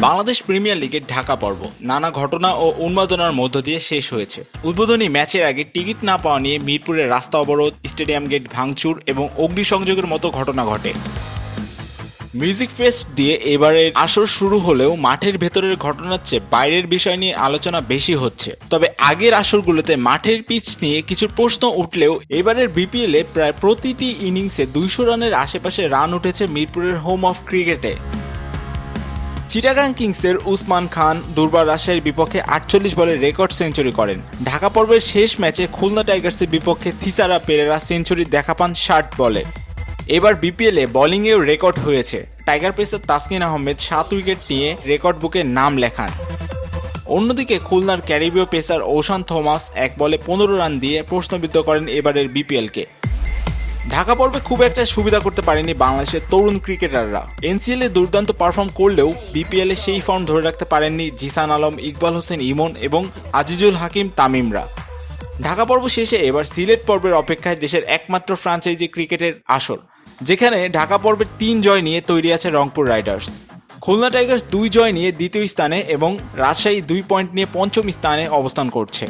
Bangladesh premier লিগের ঢাকা পর্ব নানা ঘটনা ও উন্মাদনার মধ্য দিয়ে শেষ হয়েছে। উদ্বোধনী ম্যাচের আগে টিকিট না পাওয়া নিয়ে মিরপুরের রাস্তা অবরোধ, স্টেডিয়াম গেট ভাঙচুর এবং অগ্নিসংযোগের মতো ঘটনা ঘটে। মিউজিক ফেস্ট দিয়ে এবারের আসর শুরু হলেও মাঠের ভেতরের ঘটনার চেয়ে বাইরের বিষয় নিয়ে আলোচনা বেশি হচ্ছে। তবে আগের আসরগুলোতে মাঠের পিচ নিয়ে কিছু প্রশ্ন উঠলেও এবারের বিপিএলে প্রায় প্রতিটি ইনিংসে 200 রানের আশেপাশে রান উঠেছে মিরপুরের হোম অফ ক্রিকেটে। চিটাগাং কিংসের উসমান খান দুর্বার রাজশাহীর বিপক্ষে 48 বলে রেকর্ড সেঞ্চুরি করেন। ঢাকা পর্বের শেষ ম্যাচে খুলনা টাইগার্সের বিপক্ষে থিসারা পেরেরা সেঞ্চুরি দেখা পান 60 বলে। এবার বিপিএলে বোলিংয়েও রেকর্ড হয়েছে। Tiger pacer Taskin Ahmed 7 wicket নিয়ে রেকর্ড বুকে নাম লেখান। অন্যদিকে খুলনার ক্যারিবীয় পেসার ওশান থমাস 1 বলে 15 রান দিয়ে প্রশ্নবিদ্ধ করেন এবারের বিপিএলকে। ঢাকা পর্বে খুব একটা সুবিধা করতে পারেনি বাংলাদেশের তরুণ ক্রিকেটাররা। এনসিএল এ দুর্দান্ত পারফর্ম করলেও বিপিএল এ সেই ফর্ম ধরে রাখতে পারেননি জিসান আলম, ইকবাল হোসেন ইমন এবং আজিজুল হাকিম তামিমরা। ঢাকা পর্ব শেষে এবার সিলেট পর্বের অপেক্ষায় দেশের একমাত্র ফ্র্যাঞ্চাইজি ক্রিকেটের আসর, যেখানে ঢাকা পর্বের 3 জয় নিয়ে তৈরি আছে রংপুর রাইডার্স। খুলনা টাইগার্স 2 জয় নিয়ে দ্বিতীয় স্থানে এবং রাজশাহী 2 পয়েন্ট নিয়ে পঞ্চম স্থানে অবস্থান করছে।